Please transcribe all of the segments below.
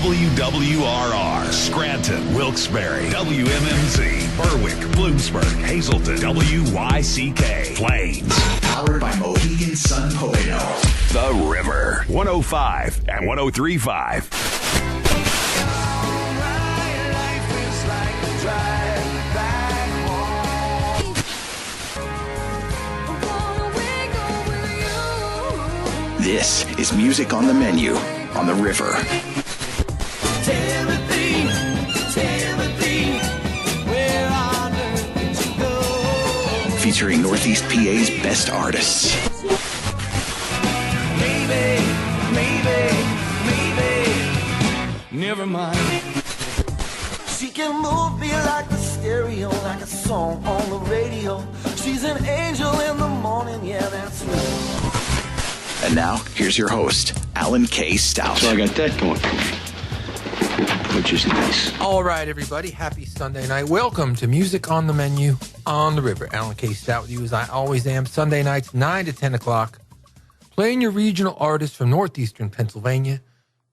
WWRR, Scranton, Wilkes-Barre, WMMZ, Berwick, Bloomsburg, Hazleton, WYCK, Plains. Powered by Mohegan Sun Pocono. The River, 105 and 103.5. This is Music on the Menu on the River. Timothy, where on earth did you go? Featuring Northeast PA's best artists. Maybe, never mind. She can move me like the stereo, like a song on the radio. She's an angel in the morning, yeah, that's right. And now, here's your host, Alan K. Stout. So I got that going for me, which is nice. All right, everybody. Happy Sunday night. Welcome to Music on the Menu on the River. Alan K. Stout with you as I always am. Sunday nights, 9 to 10 o'clock. Playing your regional artists from northeastern Pennsylvania,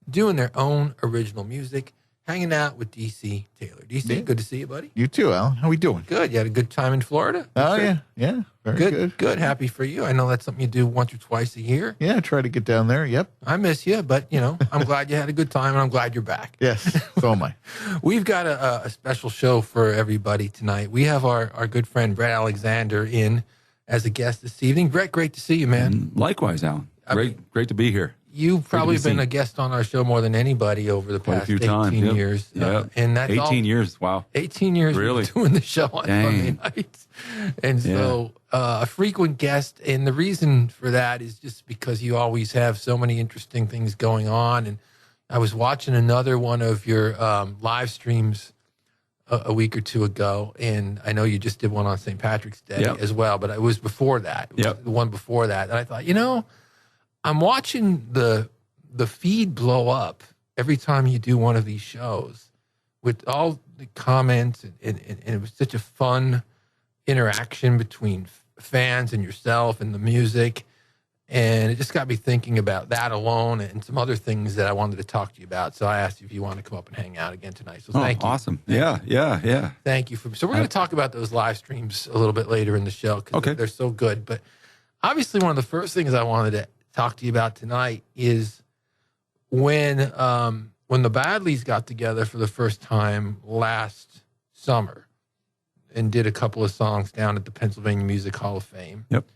doing their own original music, hanging out with DC Taylor. DC, Yeah. Good to see you, buddy. You too, Al. How we doing? Good. You had a good time in Florida? Oh, Sure. yeah. Very Good. good. Happy for you. I know that's something you do once or twice a year. Yeah, try to get down there. Yep. I miss you, but, I'm glad you had a good time, and I'm glad you're back. Yes, so am I. We've got a special show for everybody tonight. We have our good friend Bret Alexander in as a guest this evening. Bret, great to see you, man. Likewise, Alan. Great to be here. You've probably to be been seen. a guest on our show more than anybody over the Quite a past few 18 times. Yep. years. Yep. And that's 18 years. Wow. 18 years Really? we've been doing the show on Sunday Dang. nights. And so a frequent guest. And the reason for that is just because you always have so many interesting things going on. And I was watching another one of your live streams a week or two ago. And I know you just did one on St. Patrick's Day Yep. as well. But it was before that. It was Yep. the one before that. And I thought, I'm watching the feed blow up every time you do one of these shows with all the comments and it was such a fun interaction between fans and yourself and the music. And it just got me thinking about that alone and some other things that I wanted to talk to you about. So I asked you if you want to come up and hang out again tonight. So thank you. Awesome. Yeah. Thank you. So we're going to talk about those live streams a little bit later in the show because Okay. they're so good. But obviously one of the first things I wanted to talk to you about tonight is when the Badleys got together for the first time last summer and did a couple of songs down at the Pennsylvania Music Hall of Fame. Yep.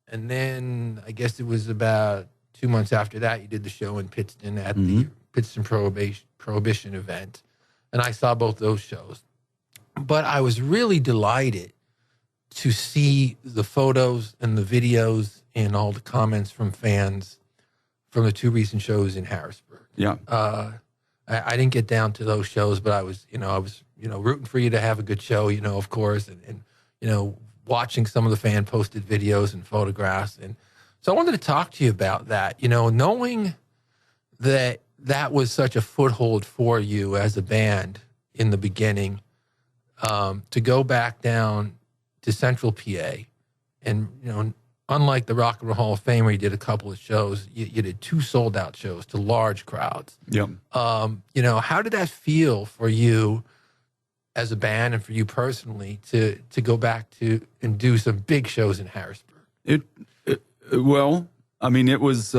And then I guess it was about 2 months after that you did the show in Pittston at the Pittston Prohibition event. And I saw both those shows. But I was really delighted to see the photos and the videos and all the comments from fans from the two recent shows in Harrisburg. Yeah. I didn't get down to those shows, but I was rooting for you to have a good show, of course, and watching some of the fan posted videos and photographs. And so I wanted to talk to you about that, knowing that was such a foothold for you as a band in the beginning, to go back down to Central PA and, unlike the Rock and Roll Hall of Fame where you did a couple of shows, you did 2 sold-out shows to large crowds. Yep. How did that feel for you as a band and for you personally to go back to and do some big shows in Harrisburg? It was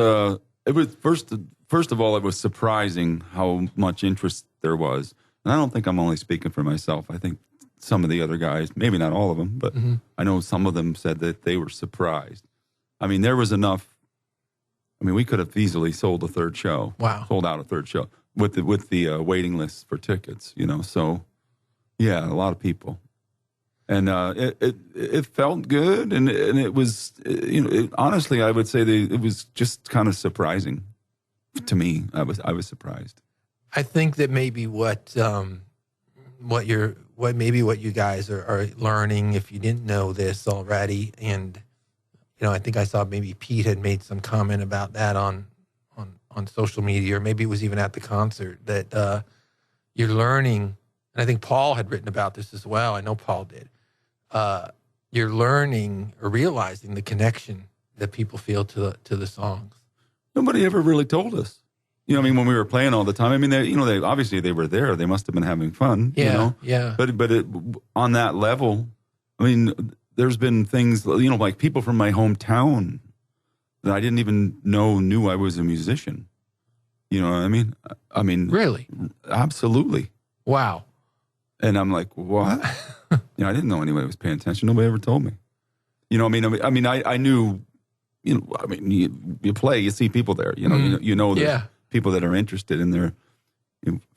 first of all, it was surprising how much interest there was. And I don't think I'm only speaking for myself. I think some of the other guys, maybe not all of them, but I know some of them said that they were surprised. I mean, there was enough. I mean, we could have easily sold a third show. Wow. Sold out a third show with the waiting list for tickets, So, yeah, a lot of people. And it felt good. And it was, honestly, I would say it was just kind of surprising to me. I was surprised. I think that maybe what you guys are learning, if you didn't know this already, and I think I saw maybe Pete had made some comment about that on social media, or maybe it was even at the concert, that you're learning, and I think Paul had written about this as well. I know Paul did. You're learning or realizing the connection that people feel to the songs. Nobody ever really told us. You know, I mean, when we were playing all the time, I mean, they obviously they were there. They must have been having fun. Yeah, you know? yeah. But on that level, I mean, there's been things, you know, like people from my hometown that I didn't even knew I was a musician. You know what I mean? I mean, Really? Absolutely. Wow. And I'm like, what? You know, I didn't know anybody was paying attention. Nobody ever told me. You know, I mean, I knew. You know, I mean, you play, you see people there. You know, you know, there's people that are interested in their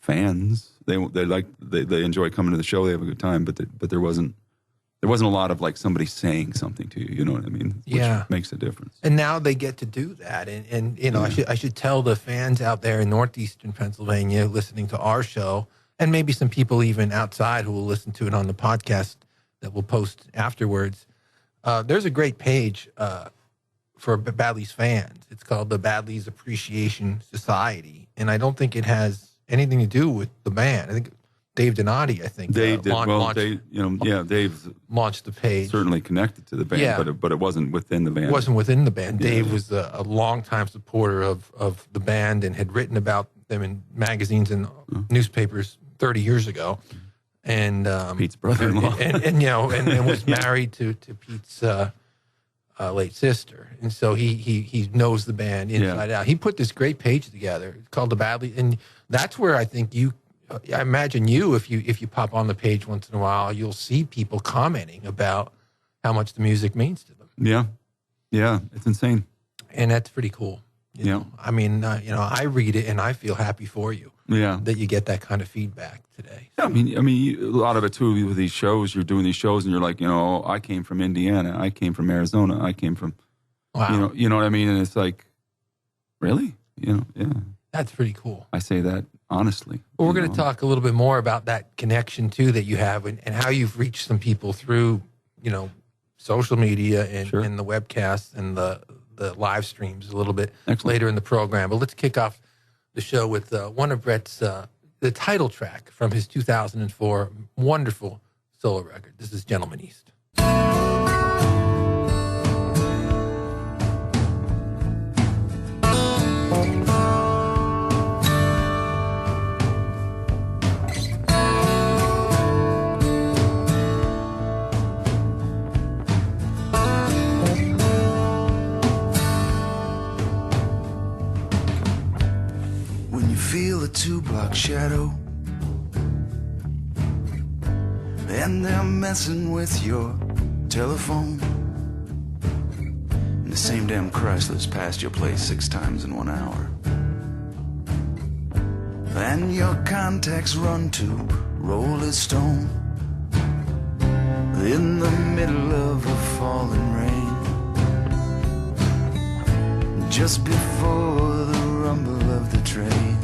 fans. They enjoy coming to the show. They have a good time. But there wasn't a lot of like somebody saying something to you. You know what I mean? Which makes a difference. And now they get to do that. And you know, I should tell the fans out there in northeastern Pennsylvania listening to our show, and maybe some people even outside who will listen to it on the podcast that we'll post afterwards. There's a great page for Badley's fans. It's called the Badley's Appreciation Society, and I don't think it has anything to do with the band. I think Dave Donati, Dave launched the page. Certainly connected to the band, but it wasn't within the band. It wasn't within the band. Dave was a longtime supporter of the band and had written about them in magazines and newspapers 30 years ago. And Pete's brother-in-law, and was married to Pete's late sister, and so he knows the band inside out. He put this great page together called the Badley, and that's where I think I imagine if you pop on the page once in a while, you'll see people commenting about how much the music means to them. Yeah, it's insane, and that's pretty cool. You know? I mean, I read it and I feel happy for you. Yeah, that you get that kind of feedback today. Yeah, I mean, a lot of it too with these shows. You're doing these shows, and you're like, I came from Indiana, I came from Arizona, I came from, you know what I mean. And it's like, really, that's pretty cool. I say that honestly. Well, we're going to talk a little bit more about that connection too that you have, and how you've reached some people through, social media and the webcasts and the live streams a little bit later in the program. But let's kick off the show with one of Bret's, the title track from his 2004 wonderful solo record. This is Gentleman East. Feel a 2-block shadow, and they're messing with your telephone. And the same damn Chrysler's passed your place 6 times in 1 hour, and your contacts run to Rolling Stone in the middle of a falling rain, just before the rumble of the train.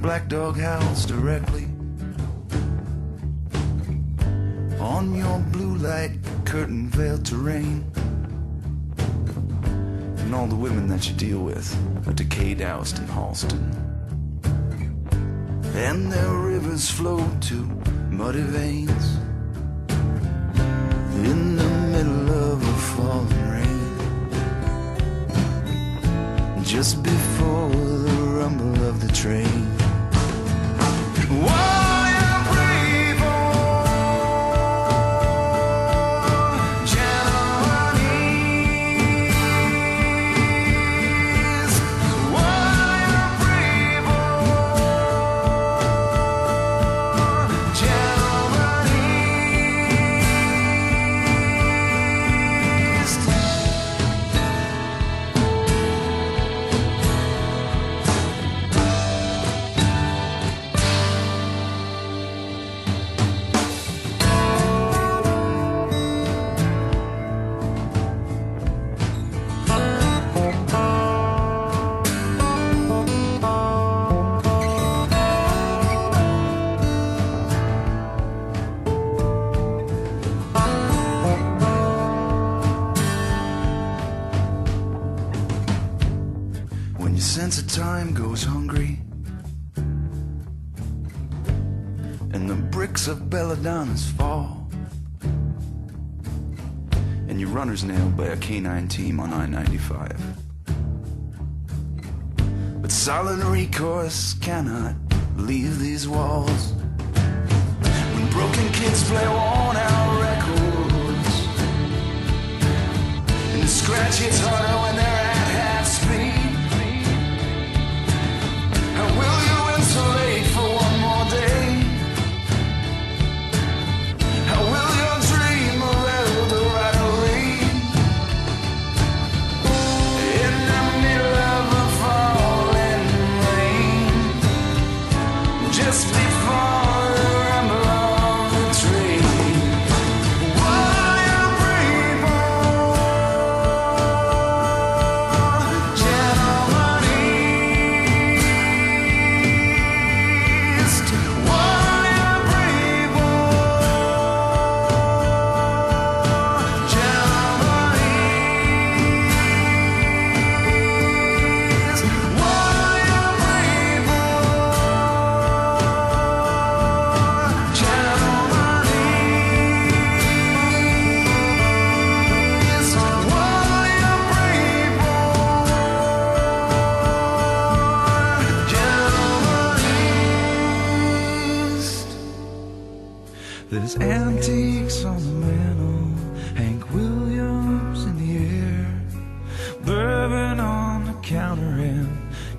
Black dog howls directly on your blue light curtain veiled terrain, and all the women that you deal with are decayed, oust, and Halston, and their rivers flow to muddy veins in the middle of a falling rain, just before the rumble of the train. sense of time goes hungry, and the bricks of Belladonna's fall, and your runner's nailed by a K-9 team on I-95. But solid recourse cannot leave these walls. When broken kids play worn-out records, and the scratch hits harder when they're at half speed, how will you insulate for one more day? How will your dream of Eldorado lead in the middle of a falling rain, just before the rumble of the train? While you're reborn, gentlemen east. While you're reborn, gentlemen east. While you're reborn, gentlemen east. While you're reborn, gentlemen east. There's antiques on the mantle, Hank Williams in the air, bourbon on the counter, and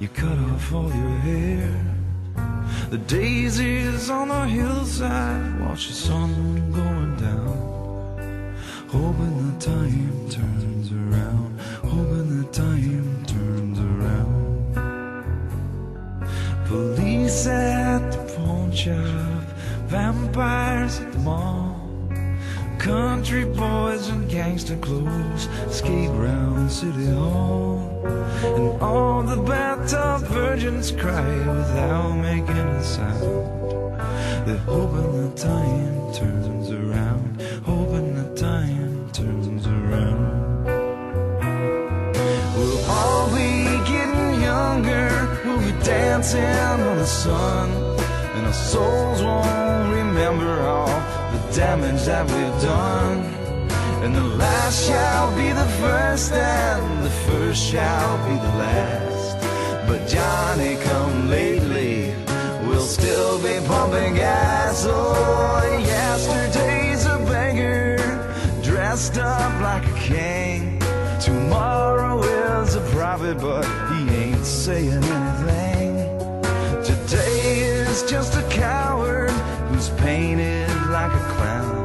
you cut off all your hair. The daisies on the hillside watch the sun going down, hoping the time turns around, hoping the time turns around. Police at the pawn shop, vampires at the mall, country boys in gangster clothes skate round City Hall, and all the bathtub virgins cry without making a sound. They're hoping the time turns around, hoping the time turns around. We'll all be getting younger, we'll be dancing on the sun, and our souls won't remember all the damage that we've done. And the last shall be the first, and the first shall be the last. But Johnny come lately, we'll still be pumping gas. Oh, yesterday's a beggar, dressed up like a king. Tomorrow is a prophet, but he ain't saying anything. Today is just a coward who's painted like a clown,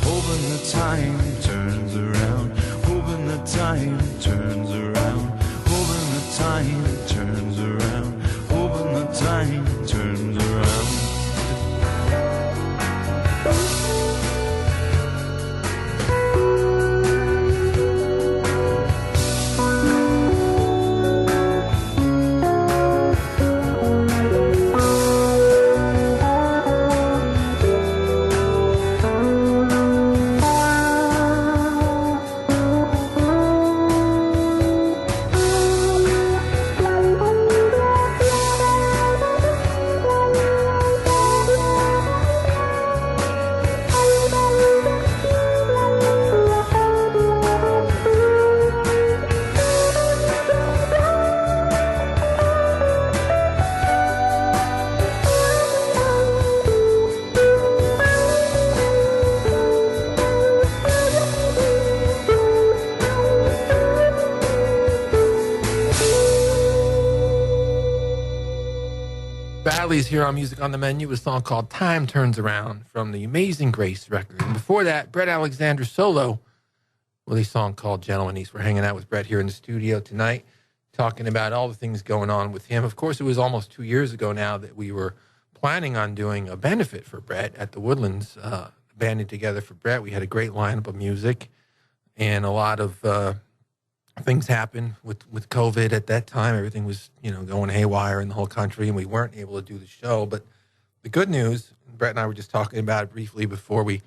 hoping the time turns around, hoping the time turns around, hoping the time turns around, hoping the time turns around. Badley's here on Music on the Menu, a song called Time Turns Around from the Amazing Grace record. And before that, Bret Alexander solo with a song called Gentleman East. We're hanging out with Bret here in the studio tonight, talking about all the things going on with him. Of course, it was almost 2 years ago now that we were planning on doing a benefit for Bret at the Woodlands, banding together for Bret. We had a great lineup of music, and a lot of things happened with COVID at that time. Everything was, going haywire in the whole country, and we weren't able to do the show. But the good news, Bret and I were just talking about it briefly before we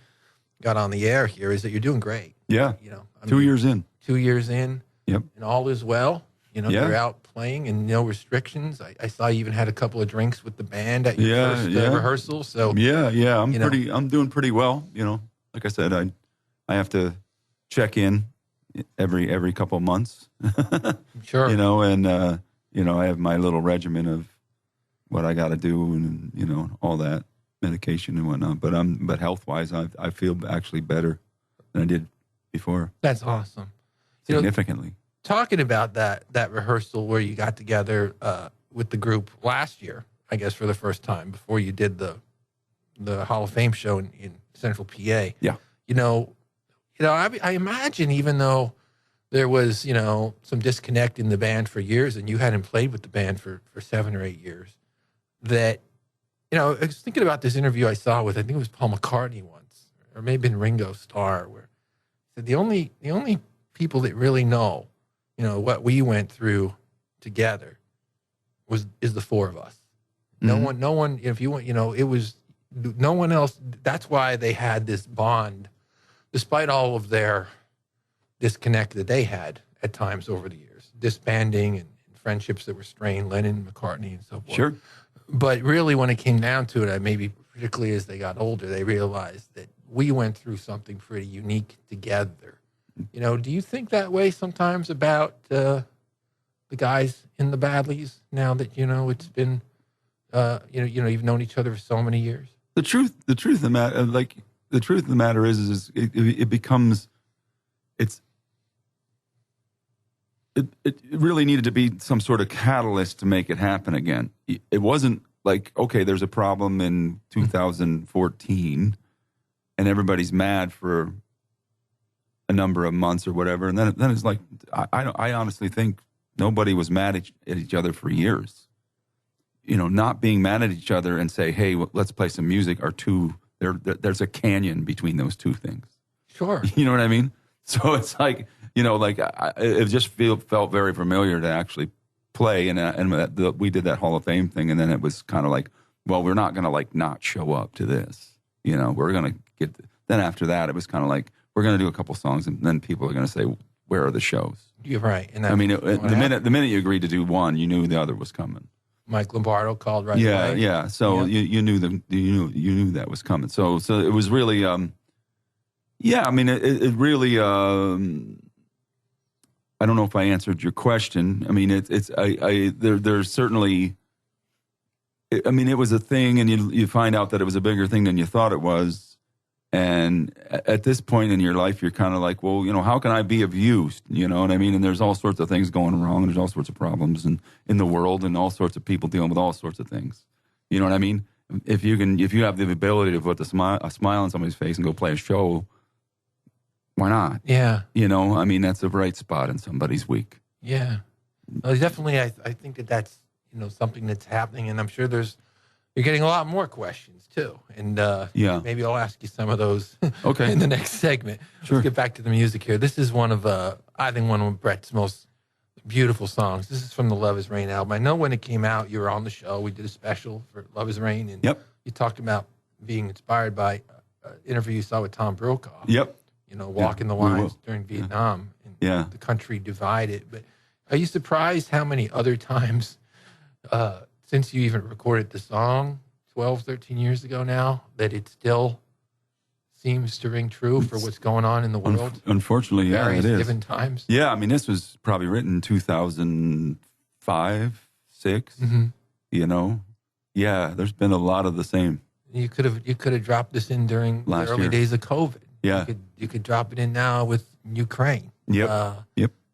got on the air here, is that you're doing great. Yeah. 2 years in. 2 years in. Yep. And all is well. You know, Yeah. you're out playing and no restrictions. I saw you even had a couple of drinks with the band at your first rehearsal. So Yeah. I'm I'm doing pretty well. You know, like I said, I have to check in every couple of months. sure. You know, and I have my little regimen of what I got to do, and all that medication and whatnot. But health wise, I feel actually better than I did before. That's awesome. Significantly. Talking about that rehearsal where you got together with the group last year, I guess for the first time before you did the Hall of Fame show in Central PA. Yeah. I imagine even though there was some disconnect in the band for years, and you hadn't played with the band for 7 or 8 years, that I was thinking about this interview I saw with, I think it was Paul McCartney once, or maybe in Ringo Starr, where he said the only people that really know what we went through together is the four of us. Mm-hmm. No one, if you want, it was no one else. That's why they had this bond, despite all of their disconnect that they had at times over the years, disbanding and friendships that were strained, Lennon, McCartney, and so forth. Sure. But really, when it came down to it, maybe particularly as they got older, they realized that we went through something pretty unique together. Do you think that way sometimes about the guys in the Badleys now that it's been you've known each other for so many years? The truth of the matter is it becomes it really needed to be some sort of catalyst to make it happen again. It wasn't like, okay, there's a problem in 2014 and everybody's mad for a number of months or whatever, and then it's like I honestly think nobody was mad at each other for years. Not being mad at each other and say, hey, let's play some music are two. There's a canyon between those two things. Sure. You know what I mean? So it's like it just felt very familiar to actually play, and we did that Hall of Fame thing, and then it was kind of like, well, we're not going to not show up to this. We're going to get. Then after that, it was kind of like, we're going to do a couple songs, and then people are going to say, where are the shows? You're right. And I mean, the minute you agreed to do one, you knew the other was coming. Mike Lombardo called right away. Yeah. So you knew you knew that was coming. So it was really, I mean, it really. I don't know if I answered your question. I mean, there's certainly. I mean, it was a thing, and you find out that it was a bigger thing than you thought it was. And at this point in your life, you're kind of like, well, how can I be of use? You know what I mean? And there's all sorts of things going wrong, and there's all sorts of problems in the world, and all sorts of people dealing with all sorts of things. You know what I mean? If you have the ability to put a smile on somebody's face and go play a show, why not? Yeah. I mean, that's a bright spot in somebody's week. Yeah. Well, definitely, I think that's something that's happening, and I'm sure you're getting a lot more questions too, and maybe I'll ask you some of those in the next segment. Sure. Let's get back to the music here. This is one of Bret's most beautiful songs. This is from the Love Is Rain album. I know when it came out, you were on the show. We did a special for Love Is Rain, and you talked about being inspired by an interview you saw with Tom Brokaw. Yep. Walking the lines during Vietnam, and the country divided. But are you surprised how many other times since you even recorded the song 12, 13 years ago now, that it still seems to ring true for what's going on in the world? Unfortunately, it is. Various given times. Yeah, I mean, this was probably written in 2005, 6. Mm-hmm. Yeah, there's been a lot of the same. You could have dropped this in during Last the early year. days of COVID. Yeah. You could drop it in now with Ukraine. Yep.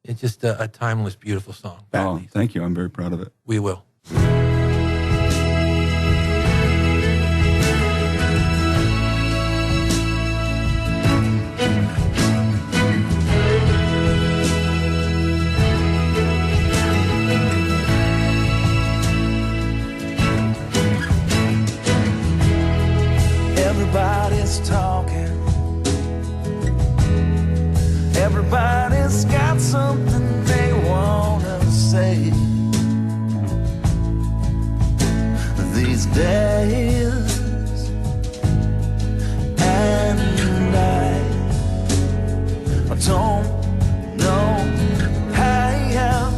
It's just a timeless, beautiful song. Oh, thank you. I'm very proud of it. We will. Everybody's talking. Everybody's got something they want to say these days, and I don't know how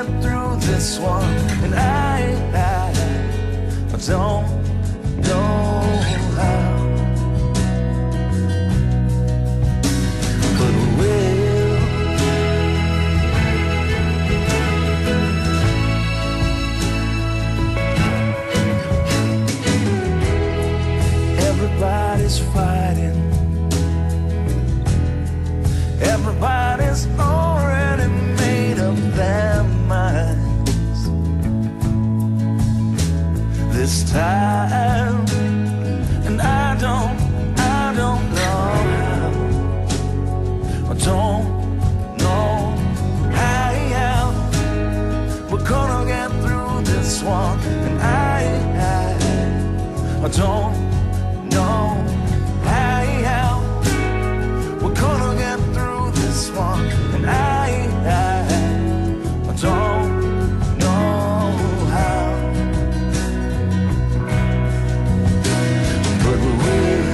get through this one, and I don't know how, but we will. Everybody's fighting. Everybody's already made up their minds this time, and I don't know how. I don't know how we're gonna get through this one, and I don't know how we're gonna get through this one, and I don't know how, but we will.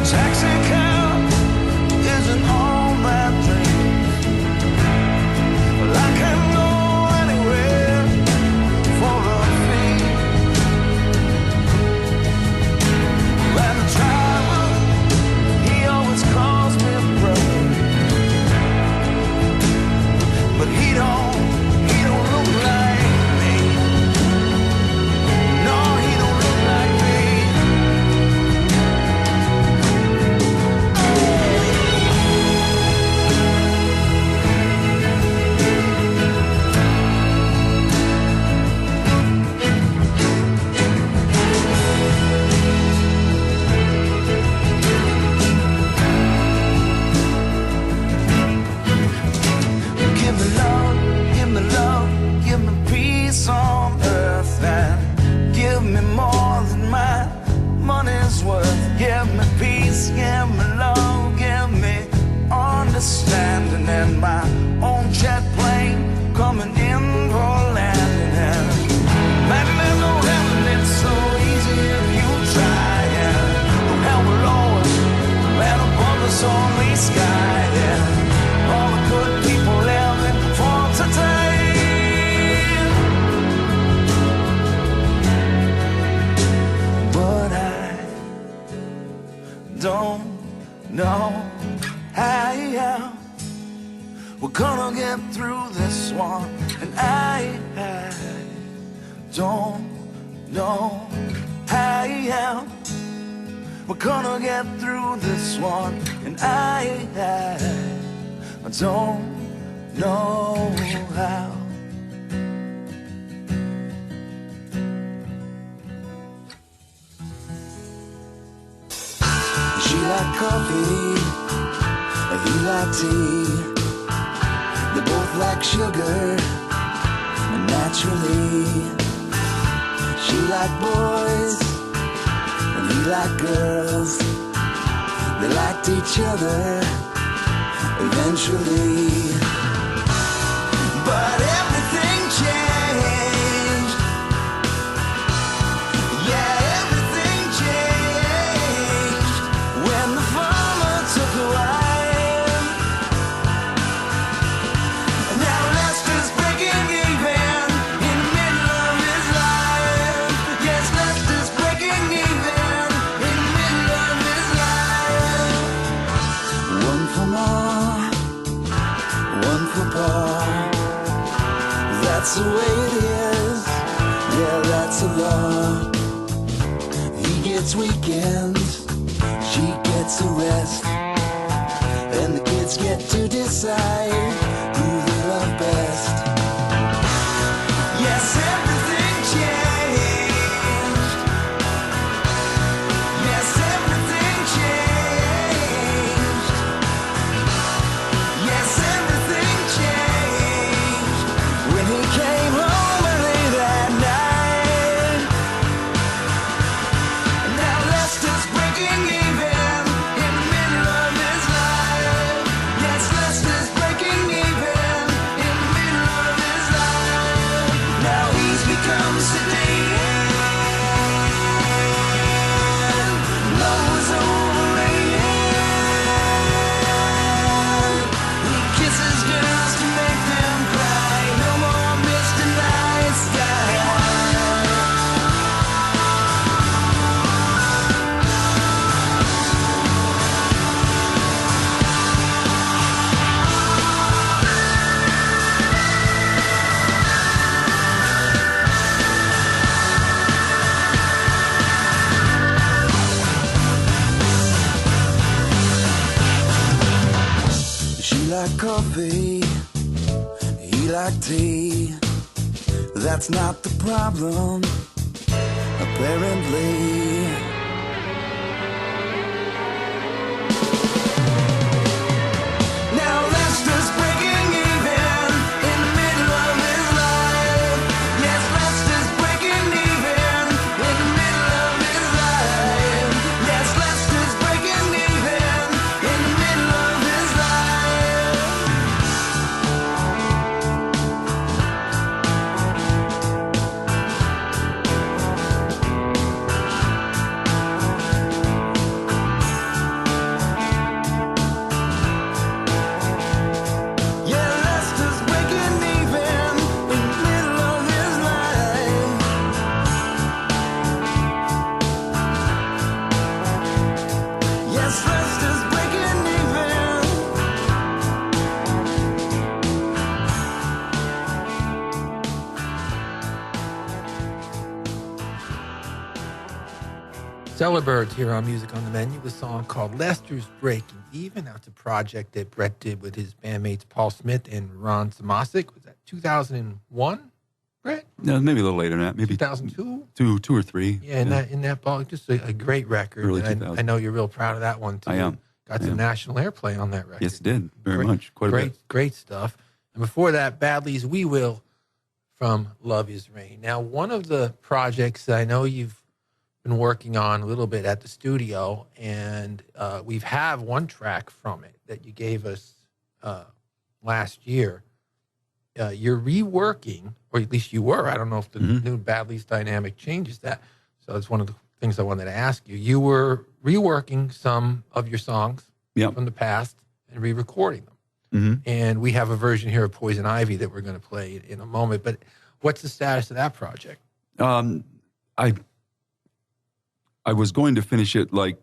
Taxi cab isn't all that dream. Well, I can go anywhere for a fee. And the driver, he always calls me brother, but he don't look like me. No, he don't look like me. Give me love, give me love, give me peace on earth, and give me more than my money's worth. Give me peace, give me love, give me understanding, and my own jet plane coming in for landing. And maybe there's no heaven, it's so easy if you try. And the hell below us, and above us only sky. And all the good people living for today. But I don't know how we're gonna get through this one, and I don't know how we're gonna get through this one, and I don't know how. She like coffee, and he like tea. They both like sugar, and naturally. She like boys, and he like girls. They liked each other eventually, but everything changed. Yeah, everything changed when the farmer took a wife. And now Lester's breaking even in the middle of his life. Yes, Lester's breaking even in the middle of his life. One for more, one for Paul. That's the way it is. Yeah, that's the law. He gets weekends, she gets the rest, and the kids get to decide who they love best. Yes, everything changed. Yes, everything changed. Yes, everything changed when he came home early that night. Now Lester's breaking even in the middle of his life. Yes, Lester's breaking even. coffee, he liked tea. That's not the problem, apparently. Now Lester's breaking even in the middle of his life. Yes, Lester's breaking even in the middle of his life. Yes, Lester's breaking even in the middle of his life. Yeah, Lester's breaking even in the middle of his life. Yes, Lester's breaking even. Celerbirds here on Music on the Menu, a song called Lester's Breaking Even. That's a project that Bret did with his bandmates Paul Smith and Ron Samasic. Was that 2001, Bret? No, maybe a little later than that. Maybe 2002? two or three. Yeah, in that ball, just a great record. Early And 2000s. I know you're real proud of that one, too. I am. Got some national airplay on that record. Yes, it did. Very much. Quite a bit. Great stuff. And before that, Badley's We Will from Love Is Rain. Now, one of the projects that I know you've been working on a little bit at the studio, and we've have one track from it that you gave us last year. You're reworking, or at least you were. I don't know if the new Badley's dynamic changes that. So it's one of the things I wanted to ask you. You were reworking some of your songs from the past and re-recording them. And we have a version here of Poison Ivy that we're going to play in a moment. But what's the status of that project? I was going to finish it like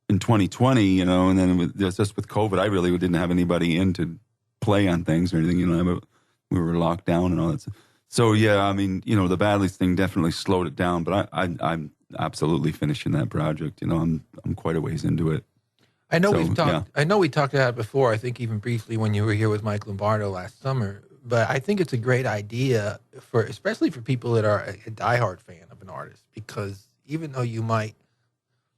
in 2020, you know, and then just with COVID, I really didn't have anybody in to play on things or anything, you know. We were locked down and all that stuff. So yeah, I mean, you know, the Badley's thing definitely slowed it down, but I'm absolutely finishing that project. You know, I'm quite a ways into it. I know we've talked. Yeah. I know we talked about it before. I think even briefly when you were here with Mike Lombardo last summer. But I think it's a great idea especially for people that are a diehard fan of an artist, because even though you might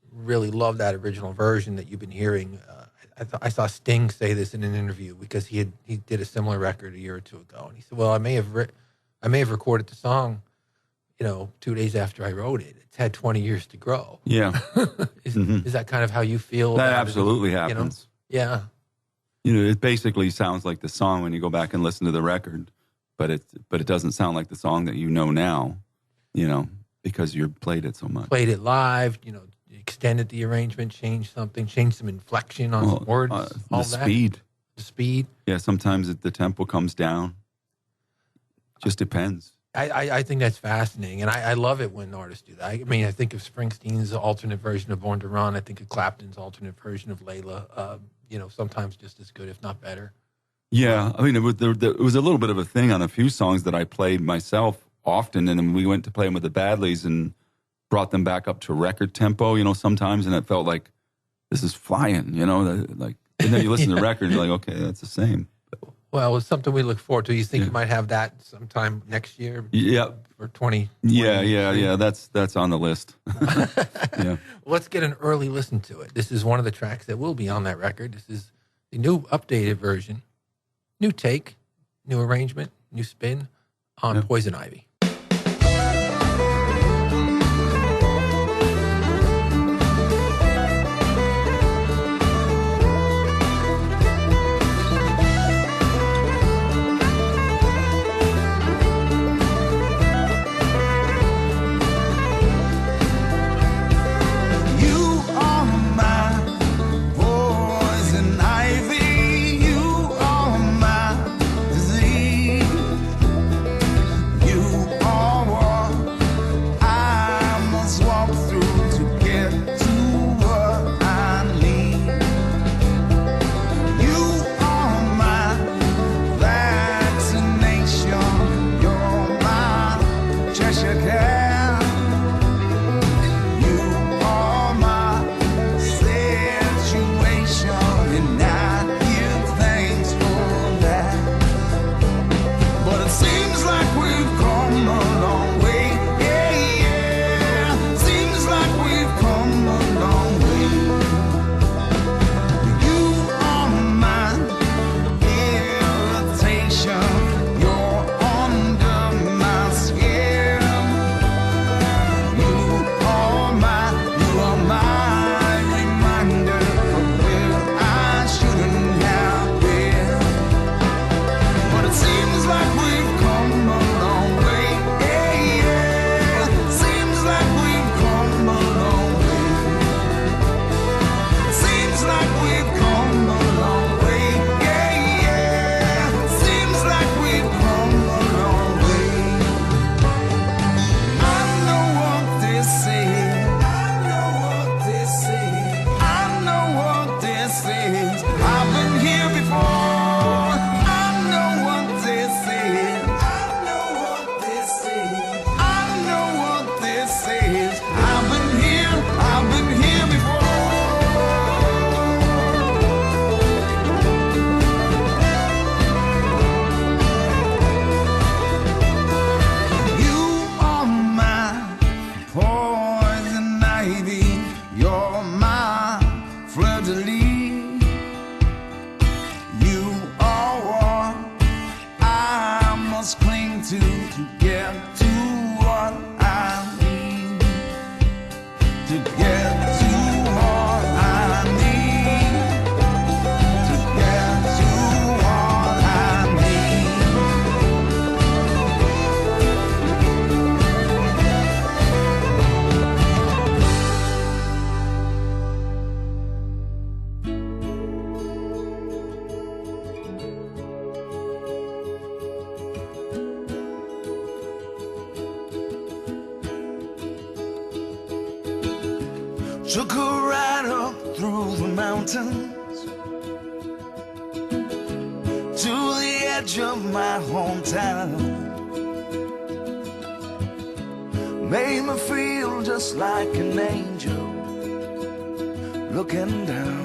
really love that original version that you've been hearing, I saw Sting say this in an interview because he did a similar record a year or two ago, and he said, "Well, I may have recorded the song, you know, 2 days after I wrote it. It's had 20 years to grow." Yeah, is that kind of how you feel? That absolutely happens. You know? Yeah. You know, it basically sounds like the song when you go back and listen to the record, but it doesn't sound like the song that you know now, you know, because you played it so much. Played it live, you know, extended the arrangement, changed some inflection on some words, all that. The speed. Yeah, sometimes the tempo comes down. Just depends. I think that's fascinating, and I love it when artists do that. I mean, I think of Springsteen's alternate version of Born to Run. I think of Clapton's alternate version of Layla. You know, sometimes just as good, if not better. Yeah, I mean, it was a little bit of a thing on a few songs that I played myself often, and then we went to play them with the Badleys and brought them back up to record tempo, you know, sometimes, and it felt like this is flying, you know, like, and then you listen to the record and you're like, okay, that's the same. Well, it's something we look forward to. You think you might have that sometime next year? Yeah. For 20. Yeah. That's on the list. Yeah. Well, let's get an early listen to it. This is one of the tracks that will be on that record. This is the new updated version, new take, new arrangement, new spin on Poison Ivy. You to get to what I need, to get to what I need, to get to what I need. Took a ride up through the mountains to the edge of my hometown. Made me feel just like an angel looking down.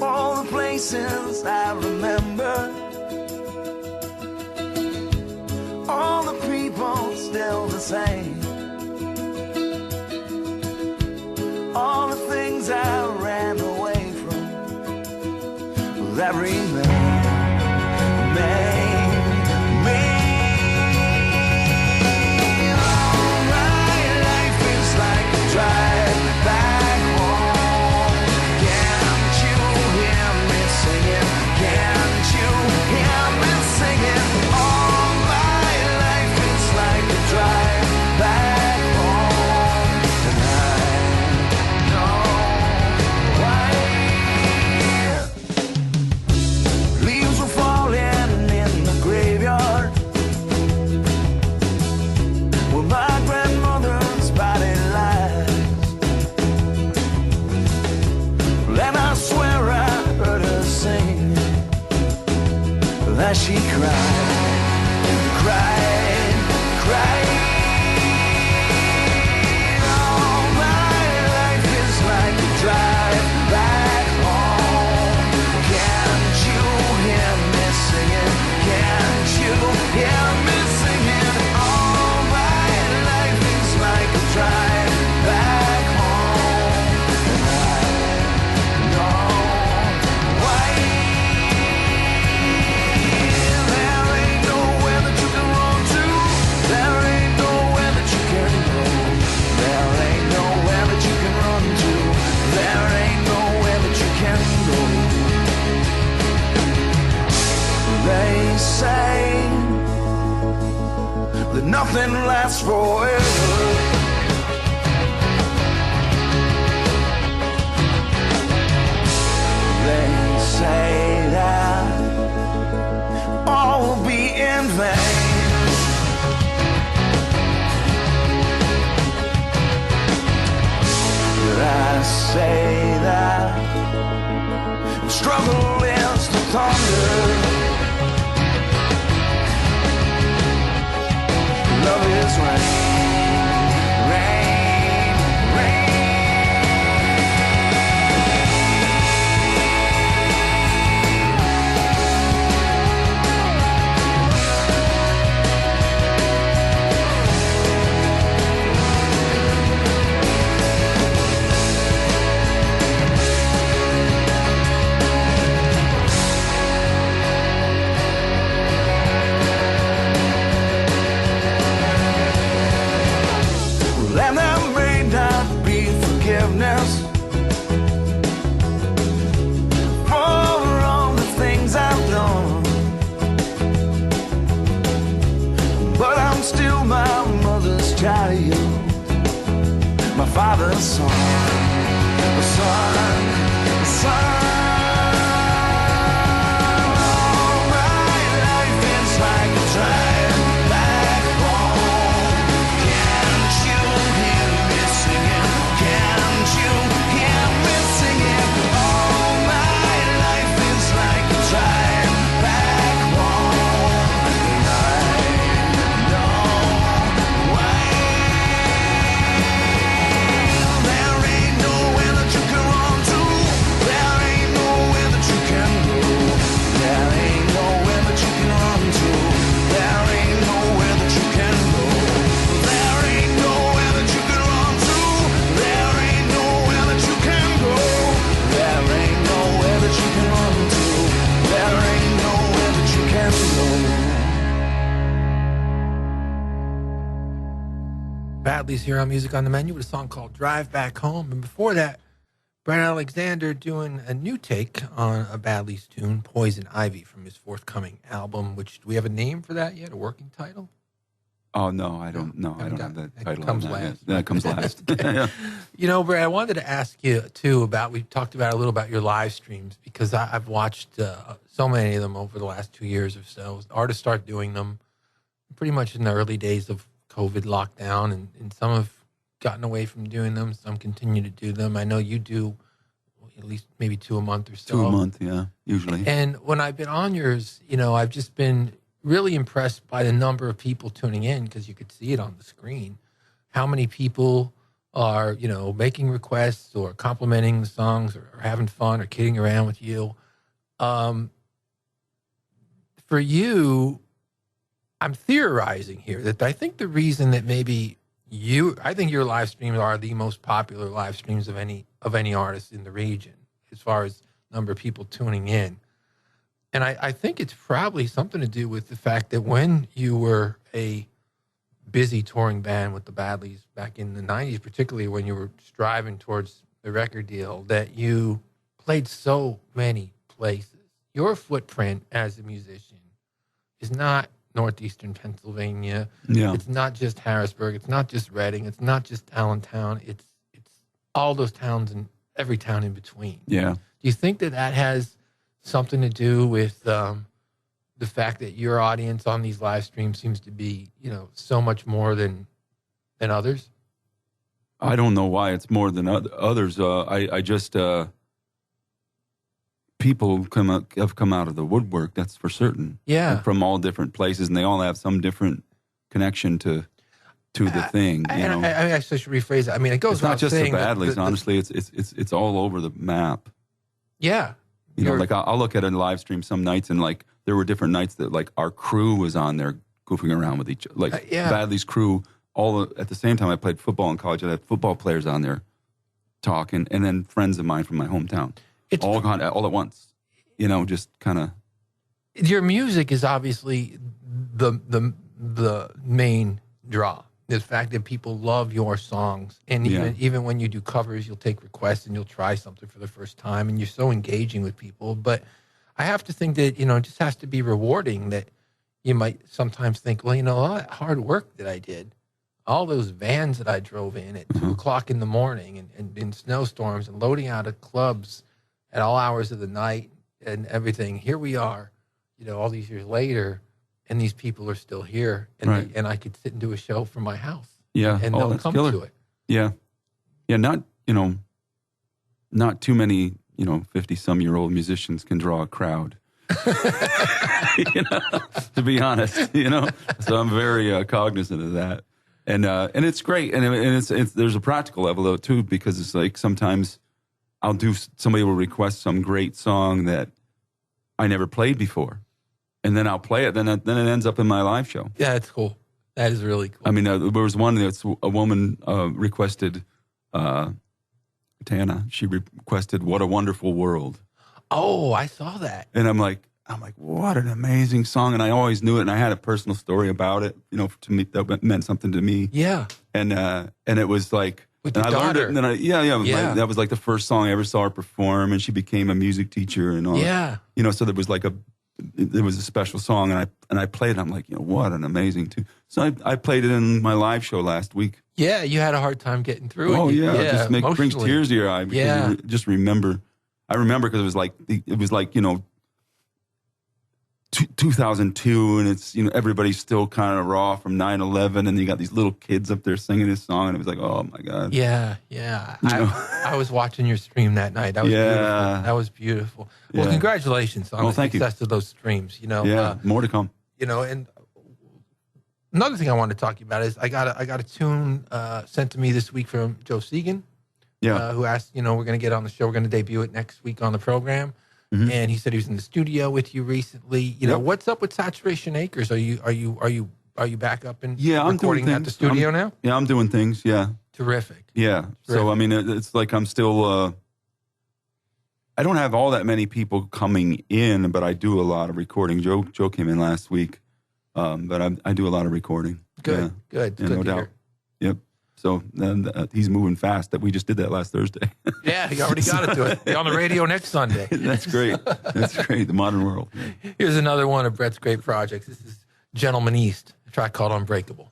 All the places I remember, all the people still the same. All the things I ran away from that remain, me. All my life is like a drive back home. Can't you hear me singing? Can't you hear me singing? All my life is like a drive back home. And I know why. Leaves were falling in the graveyard where my grandmother's body lies. And I swear I heard her sing as she cried, cried, cried. All my life is like a drive back home. Can't you hear me singing? Can't you hear me singing? All my life is like a drive back home. And I know why. There ain't nowhere that you can run to. There ain't nowhere that you can go. There ain't nowhere that you can run to. There ain't nowhere that you can go. They say that nothing lasts forever. They say that all will be in vain. But I say that struggle is the thunder. Love is rain, rain, rain. And there may not be forgiveness for all the things I've done, but I'm still my mother's child, my father's son, son. All my life is like a drive back home. Can't you hear me singing? Can't you hear me singing? All my life is like a drive back home. And I know why. There ain't nowhere that you can run to. There ain't Badleys here on Music on the Menu with a song called Drive Back Home. And before that, Bret Alexander doing a new take on a Badleys tune, Poison Ivy, from his forthcoming album, which, do we have a name for that yet, a working title? Oh, no, I don't know. I don't have that title. Comes last. That comes last. Yeah. You know, Bret, I wanted to ask you, too, we talked about a little about your live streams, because I've watched so many of them over the last 2 years or so. Artists start doing them pretty much in the early days of COVID lockdown, and some have gotten away from doing them. Some continue to do them. I know you do at least maybe 2 a month or so. 2 a month, yeah, usually. And when I've been on yours, you know, I've just been really impressed by the number of people tuning in, because you could see it on the screen. How many people are, you know, making requests or complimenting the songs, or having fun, or kidding around with you. For you, I'm theorizing here that I think the reason that maybe I think your live streams are the most popular live streams of any artist in the region, as far as number of people tuning in. And I think it's probably something to do with the fact that when you were a busy touring band with the Badleys back in the 90s, particularly when you were striving towards the record deal, that you played so many places. Your footprint as a musician is not Northeastern Pennsylvania. Yeah. It's not just Harrisburg. It's not just Reading. It's not just Allentown. It's all those towns and every town in between. Yeah. Do you think that has something to do with the fact that your audience on these live streams seems to be, you know, so much more than others? I don't know why it's more than others. I just people have come out of the woodwork. That's for certain. Yeah, from all different places, and they all have some different connection to the thing. You know, I actually should rephrase it. I mean, it goes. It's not just the Badleys. The, honestly, it's all over the map. Yeah, you know, like I'll look at a live stream some nights, and like there were different nights that like our crew was on there goofing around with each other. Like Badleys crew. At the same time, I played football in college. I had football players on there talking, and then friends of mine from my hometown. It's all at once, you know, just kind of. Your music is obviously the main draw. The fact that people love your songs, and even when you do covers, you'll take requests and you'll try something for the first time, and you're so engaging with people. But I have to think that, you know, it just has to be rewarding, that you might sometimes think, well, you know, all that hard work that I did, all those vans that I drove in at 2 o'clock in the morning and in snowstorms and loading out of clubs at all hours of the night and everything. Here we are, you know, all these years later, and these people are still here, and and I could sit and do a show from my house. Yeah, and they'll come to it. Yeah, not too many 50-some-year-old musicians can draw a crowd. You know, to be honest, you know, so I'm very cognizant of that, and it's great, and it's there's a practical level though too, because it's like sometimes somebody will request some great song that I never played before, and then I'll play it. Then it ends up in my live show. Yeah, it's cool. That is really cool. I mean, there was one that's a woman requested, Tana. She requested "What a Wonderful World." Oh, I saw that. And I'm like, what an amazing song. And I always knew it, and I had a personal story about it. You know, to me that meant something to me. Yeah. And it was like. With your daughter. Learned it, and then that was like the first song I ever saw her perform, and she became a music teacher and all. Yeah, you know, so there was a special song, and I played it. I'm like, you know, what an amazing tune. So I played it in my live show last week. Yeah, you had a hard time getting through it. Oh yeah, it just brings tears to your eye because you just remember. I remember because it was like you know. 2002, and it's, you know, everybody's still kind of raw from 9/11, and you got these little kids up there singing this song, and it was like, oh my god. Yeah. I was watching your stream that night. That was beautiful. That was beautiful. Well, congratulations on the success of those streams. You know, more to come. You know, and another thing I wanted to talk to you about is I got a tune sent to me this week from Joe Segan. Who asked, you know, we're going to get on the show. We're going to debut it next week on the program. Mm-hmm. And he said he was in the studio with you recently. You know, what's up with Saturation Acres? Are you back up and recording at the studio now? Yeah, I'm doing things. Yeah, terrific. Yeah. So I mean, it's like I'm still. I don't have all that many people coming in, but I do a lot of recording. Joe came in last week, but I do a lot of recording. Good. No doubt. Yep. So he's moving fast. That we just did that last Thursday. Yeah, he already got it to it. Be on the radio next Sunday. That's great. That's great. The modern world. Here's another one of Bret's great projects. This is Gentleman East, a track called Unbreakable.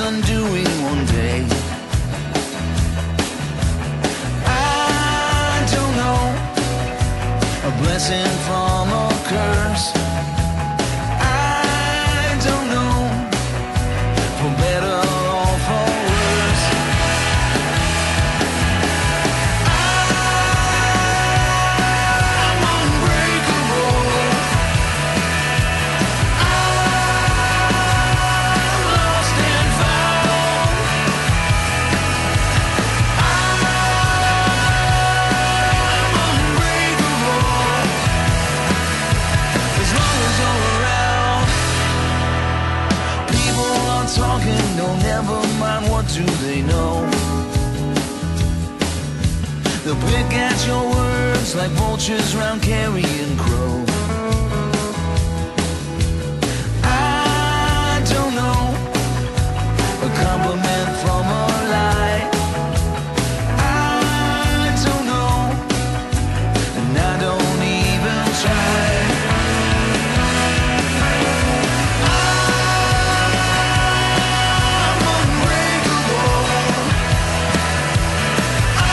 Undoing one day. I don't know, a blessing from a curse. I don't know, for better or for worse. I'm unbreakable. I'm lost and found. I'm unbreakable. As long as you're around. People are talking, no, never mind, what do they know? They'll pick at your words like vultures round carrion crow. I don't know, a compliment from a lie. I don't know, and I don't even try. I'm unbreakable. I'm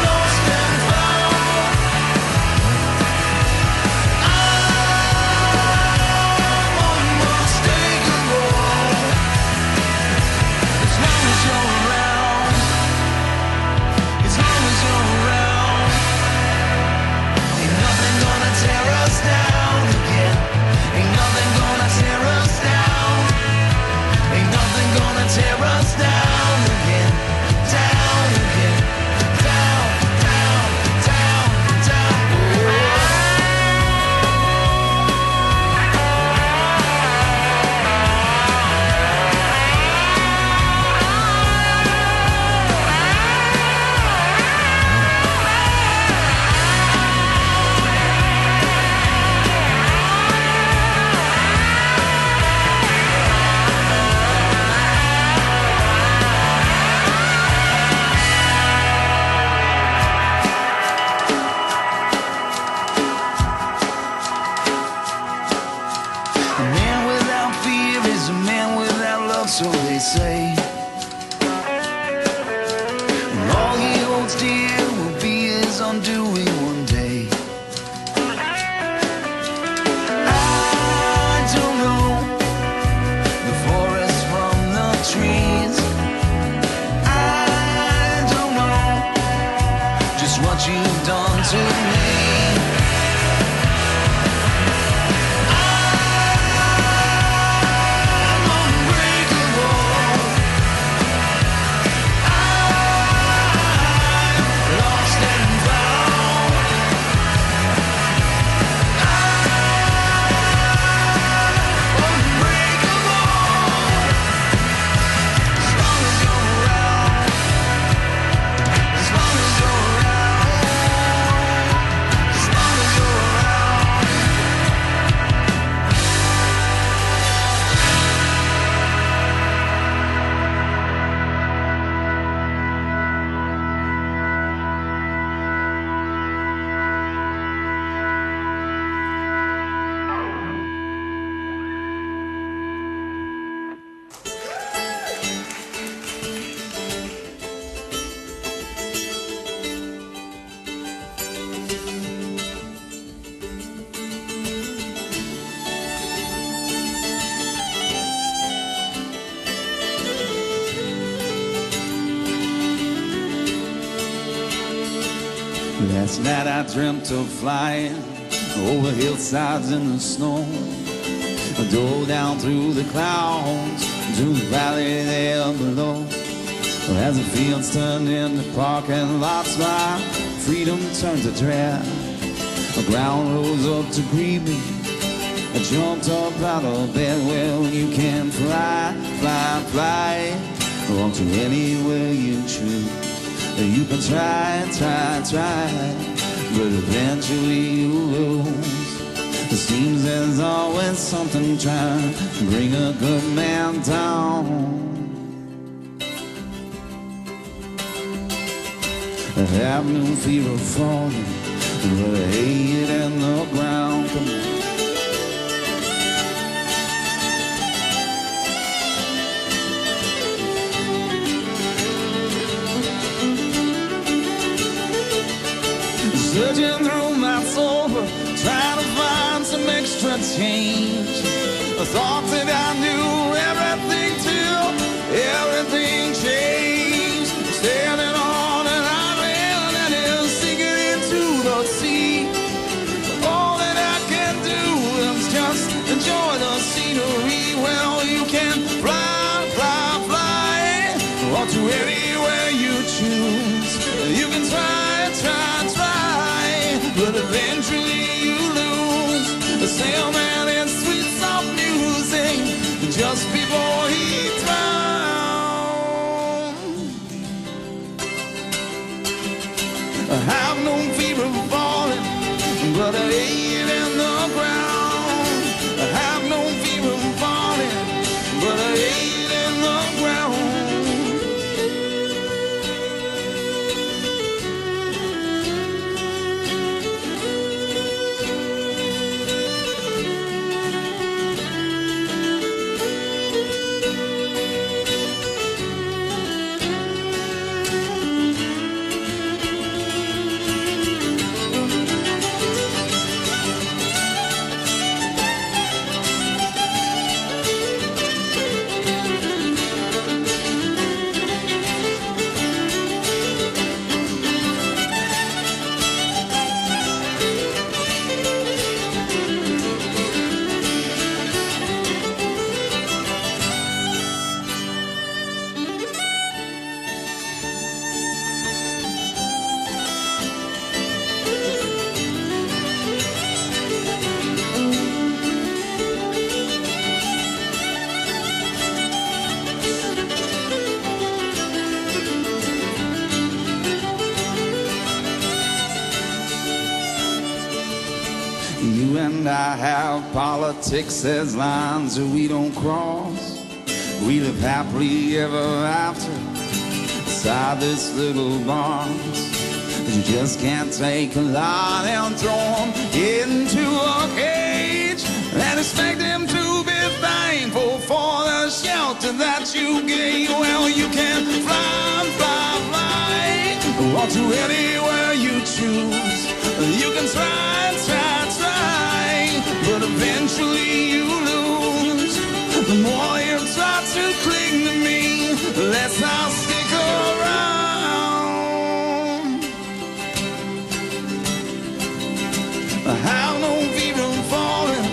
lost and found. I'm unmistakable. As long as you're around. As long as you're around. Ain't nothing gonna tear us down again. Ain't nothing gonna tear us down. Ain't nothing gonna tear us down again. Down again. Down, down, down, down. A man without fear is a man without love, so they say. And all he holds dear will be his undoing one day. I don't know the forest from the trees. I don't know just what you've done to me. I'm unbreakable. I'm lost and found. I'm unbreakable. As long as you're around. As long as you're around. As long as you're around. Last night I dreamt of flying over hillsides in the snow. I dove down through the clouds to the valley there below. As the fields turned into parking lots, my freedom turned to dread. The ground rose up to greet me. I jumped up out of bed. Well, you can fly, fly, fly. Walk to anywhere you choose. You can try, try, try, but eventually you lose. It seems there's always something trying to bring a good man down. I have no fear of falling, but I hate it in the ground. Come on. Searching through my soul, trying to find some extra change. I thought that I knew everything till everything changed. Standing on an island and is sinking into the sea. All that I can do is just enjoy the scenery. Well, you can fly, fly, fly, or to anywhere you choose. You can try, try, try, but eventually you lose. The sailman in sweet soft music just before he drowned. I have no fear of falling, but I hate in the ground. I have no fear of falling, but I hate in the ground. You and I have politics as lines that we don't cross. We live happily ever after inside this little box. You just can't take a lot and throw him into a cage and expect him to be thankful for the shelter that you gave. Well, you can fly, fly, fly, walk to anywhere you choose. You can try, try, try, but eventually you lose. The more you try to cling to me, the less I'll stick around. I have no fear of falling,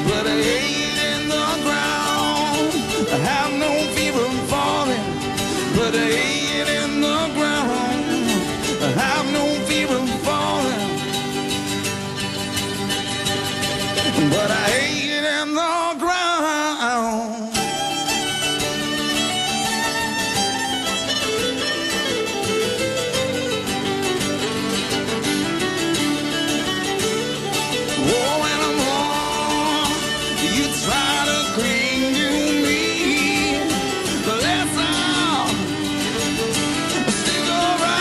but I hate in the ground. I have no fear of falling, but I hate in the ground. I have no fear of falling, but I hate it in the ground. Oh, when I'm wrong, you try to cling to me, the less I'll stick around.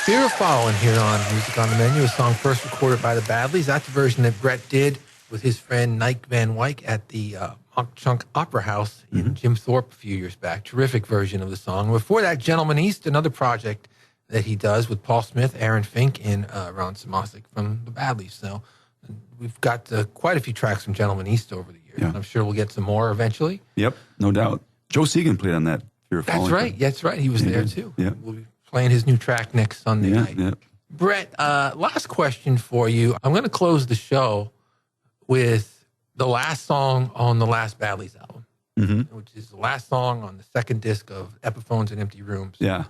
Fear of Falling here on Music on the Menu, a song first recorded by the Badleys. That's the version that Bret did with his friend Nike Van Wyk at the Honk Chunk Opera House in Jim Thorpe a few years back. Terrific version of the song. Before that, Gentleman East, another project that he does with Paul Smith, Aaron Fink, and Ron Samosic from the Badleys. So we've got quite a few tracks from Gentleman East over the years. Yeah. I'm sure we'll get some more eventually. Yep, no doubt. Joe Segan played on that Fear of Falling. That's right. That's right. He was there too. Yeah. We'll be playing his new track next Sunday night. Yeah. Bret, last question for you. I'm going to close the show with the last song on the last Badleys album, which is the last song on the second disc of Epiphones and Empty Rooms. Yeah.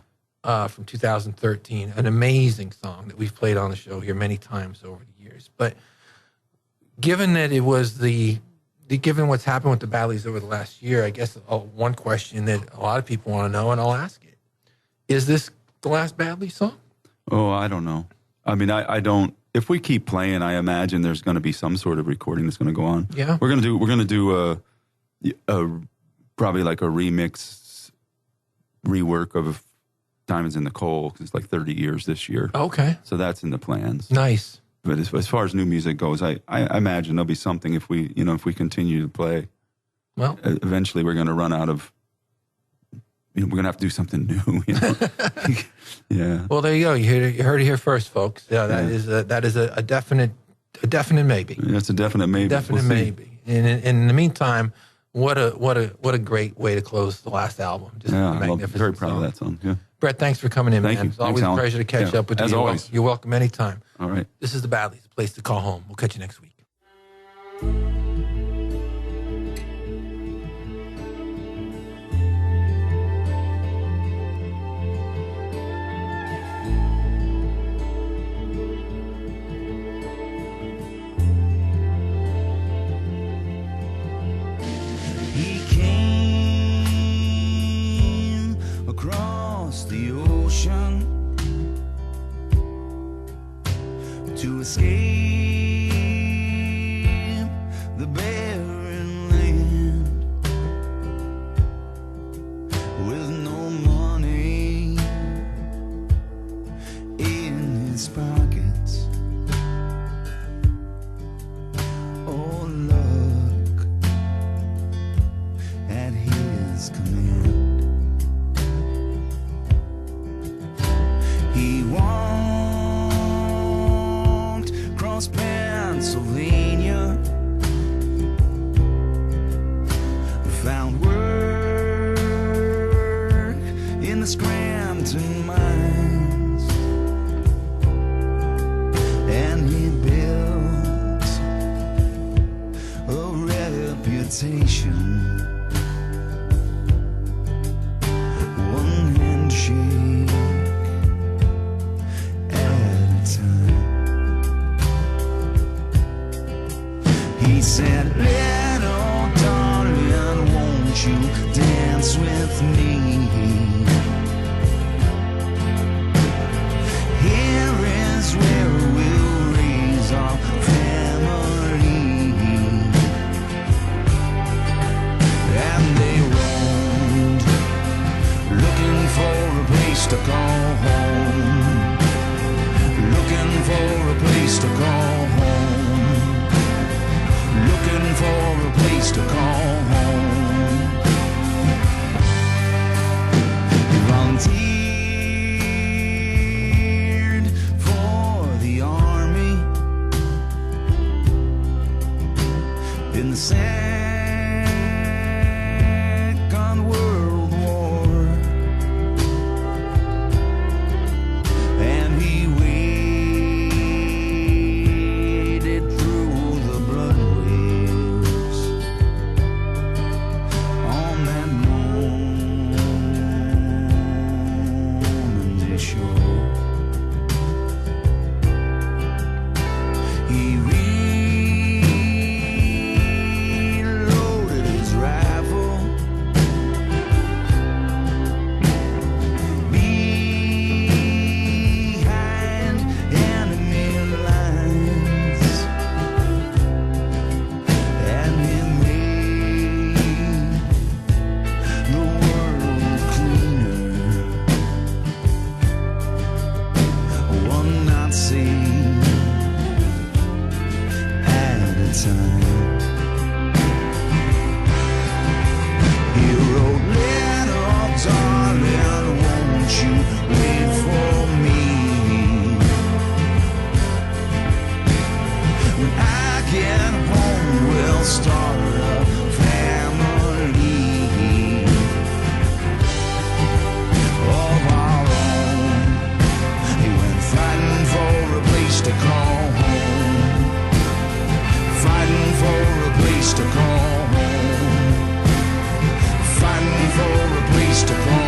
From 2013, an amazing song that we've played on the show here many times over the years. But given that it was given what's happened with the Badleys over the last year, I guess one question that a lot of people want to know, and I'll ask it: is this the last Badleys song? Oh, I don't know. I mean, I don't. If we keep playing, I imagine there's going to be some sort of recording that's going to go on. Yeah, we're going to do a probably like a remix, rework of Diamonds in the Coal, because it's like 30 years this year. Okay. So that's in the plans. Nice. But as far as new music goes, I imagine there'll be something if we continue to play. Well, eventually we're going to run out of, we're going to have to do something new. Yeah. Well, there you go. You heard it here first, folks. Yeah, that is a definite maybe. That's a definite maybe. Definite maybe. And in the meantime, what a great way to close the last album. Just a magnificent very proud song. of that song. Yeah. Bret, thanks for coming in, Thank man. you. It's always Thanks, a pleasure to catch up with you. As always. You're welcome anytime. All right. This is the Badleys, a place to call home. We'll catch you next week. He came across the ocean to escape the barren land with no money in his pockets or luck at his command. He walked across Pennsylvania, found work in the Scranton mines, and he built a reputation. One handshake he said, little darling, won't you dance with me? Here is where we'll raise our family. And they roamed, looking for a place to call home. Looking for a place to call home. Looking for a place to call home. He volunteered for the army in the Second World War, and he waded through the blood waves on that Normandy shore. He reloaded his rifle behind enemy lines, and he made the world cleaner get home, we'll start a family of our own. He went fighting for a place to call home, fighting for a place to call home, fighting for a place to call home.